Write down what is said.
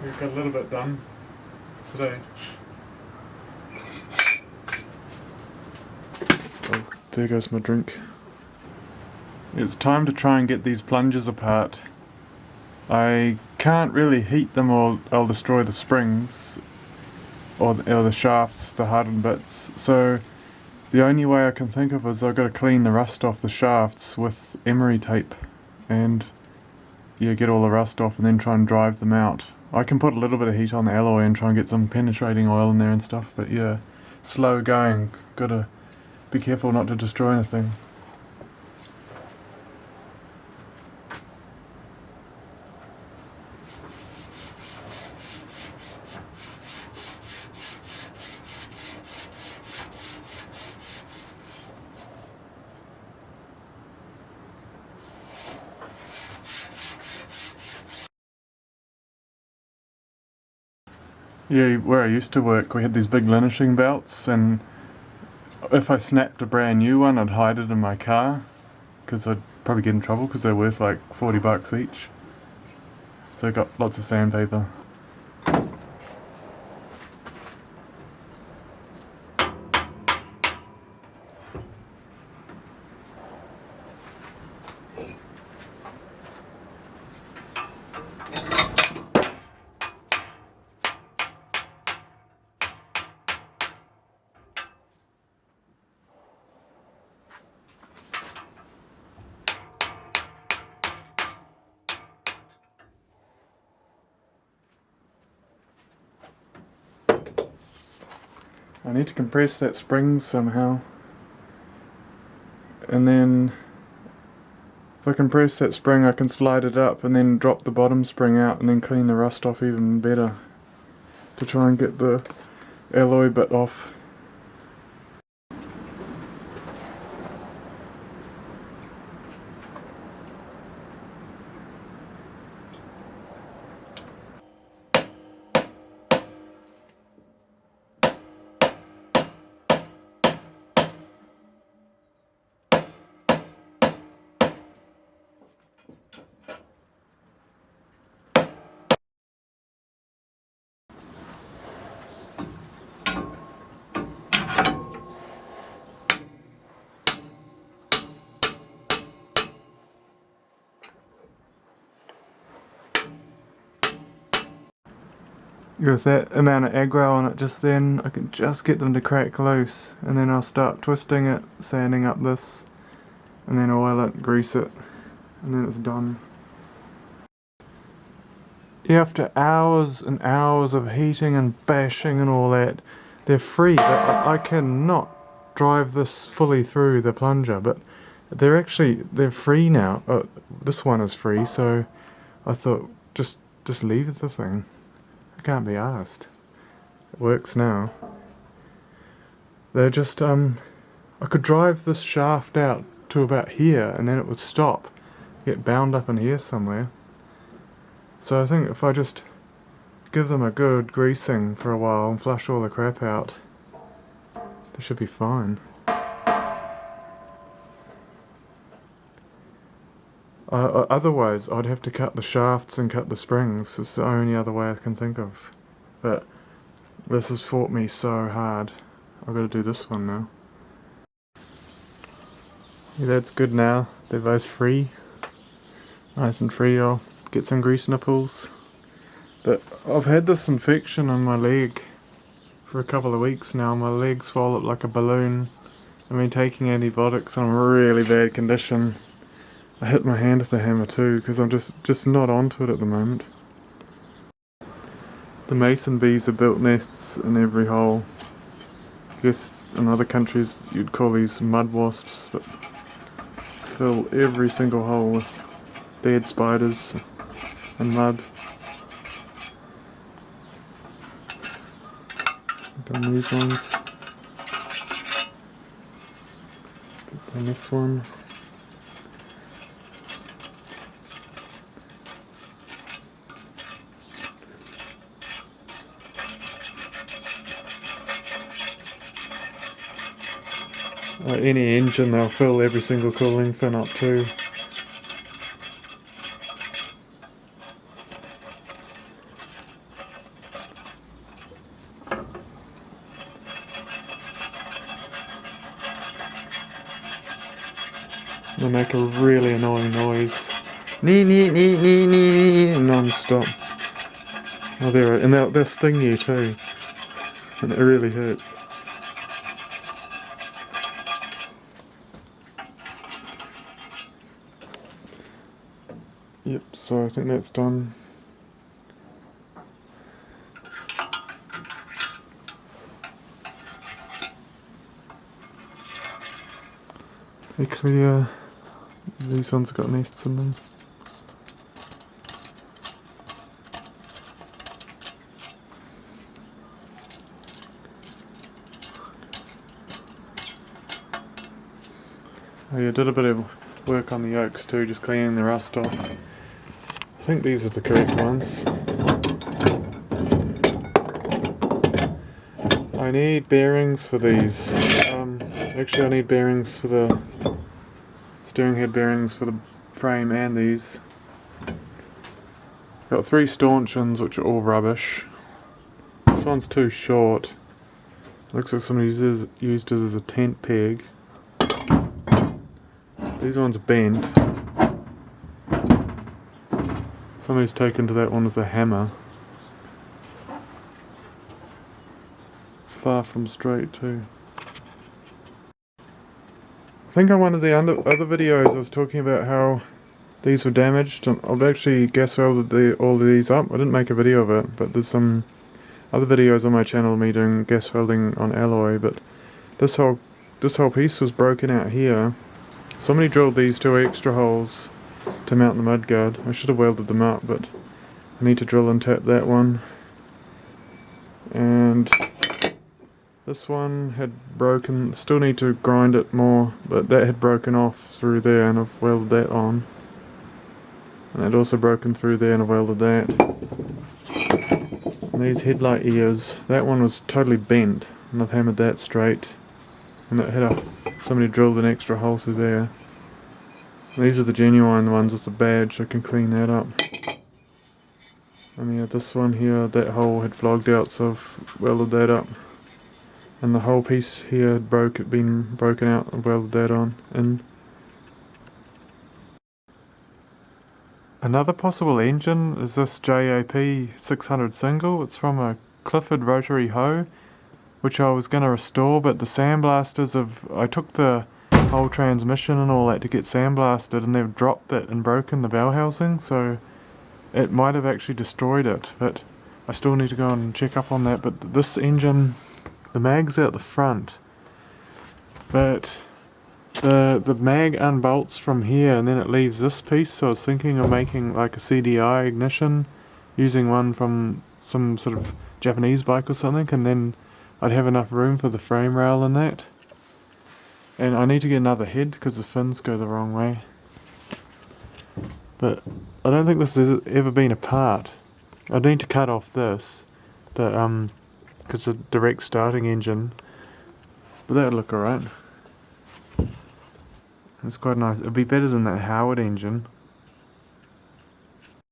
We got a little bit done today. Oh, there goes my drink. It's time to try and get these plungers apart. I can't really heat them or I'll destroy the springs or the shafts, the hardened bits. So the only way I can think of is I've got to clean the rust off the shafts with emery tape and get all the rust off and then try and drive them out. I can put a little bit of heat on the alloy and try and get some penetrating oil in there and stuff, but yeah, slow going. Gotta be careful not to destroy anything. Yeah, where I used to work, we had these big linishing belts, and if I snapped a brand new one, I'd hide it in my car, because I'd probably get in trouble because they're worth like $40 each. So I got lots of sandpaper. I need to compress that spring somehow, and then if I compress that spring I can slide it up and then drop the bottom spring out and then clean the rust off even better to try and get the alloy bit off. With that amount of aggro on it just then, I can just get them to crack loose, and then I'll start twisting it, sanding up this, and then oil it, grease it, and then it's done. Yeah, after hours and hours of heating and bashing and all that, they're free, but I cannot drive this fully through the plunger, but they're free now. This one is free, so I thought just leave the thing. I can't be arsed. It works now. They're just, I could drive this shaft out to about here and then it would stop, get bound up in here somewhere. So I think if I just give them a good greasing for a while and flush all the crap out, they should be fine. Otherwise, I'd have to cut the shafts and cut the springs. It's the only other way I can think of. But this has fought me so hard. I've got to do this one now. Yeah, that's good now. They're both free. Nice and free. I'll get some grease nipples. But I've had this infection on my leg for a couple of weeks now. My leg swelled up like a balloon. I've been taking antibiotics. I'm in really bad condition. I hit my hand with the hammer too, because I'm just not onto it at the moment. The mason bees have built nests in every hole. I guess in other countries you'd call these mud wasps, but fill every single hole with dead spiders and mud. Done these ones. Done this one. Any engine, they'll fill every single cooling fin up too. They make a really annoying noise. Nee, nee, nee, nee, nee, non-stop. Oh, they'll sting you too. And it really hurts. Yep, so I think that's done. They're clear. These ones got nests in them. Oh yeah, did a bit of work on the yolks too, just cleaning the rust off. I think these are the correct ones. I need bearings for these. Actually I need bearings for the steering head bearings for the frame and these. Got 3 stanchions which are all rubbish. This one's too short. Looks like somebody used it as a tent peg. These ones are bent. Somebody's taken to that one as a hammer. It's far from straight too. I think on one of the other videos I was talking about how these were damaged. I've actually gas welded all of these up. I didn't make a video of it, but there's some other videos on my channel of me doing gas welding on alloy. But this whole piece was broken out here. Somebody drilled these 2 extra holes to mount the mudguard. I should have welded them up, but I need to drill and tap that one. And this one had broken, still need to grind it more, but that had broken off through there and I've welded that on. And it also broken through there and I've welded that. And these headlight ears, that one was totally bent and I've hammered that straight. And it had somebody drilled an extra hole through there. And these are the genuine ones with the badge, I can clean that up. And yeah, this one here, that hole had flogged out, so I've welded that up. And the whole piece here had been broken out, I've welded that on. And another possible engine is this JAP 600 single. It's from a Clifford rotary hoe, which I was going to restore, but the sandblasters I took the whole transmission and all that to get sandblasted, and they've dropped it and broken the bell housing, so it might have actually destroyed it, but I still need to go and check up on that. But this engine, the mag's out the front, but the mag unbolts from here and then it leaves this piece, so I was thinking of making like a CDI ignition using one from some sort of Japanese bike or something, and then I'd have enough room for the frame rail and that. And I need to get another head because the fins go the wrong way. But I don't think this has ever been apart. I need to cut off this, because it's a direct starting engine. But that'd look alright. It's quite nice. It'd be better than that Howard engine.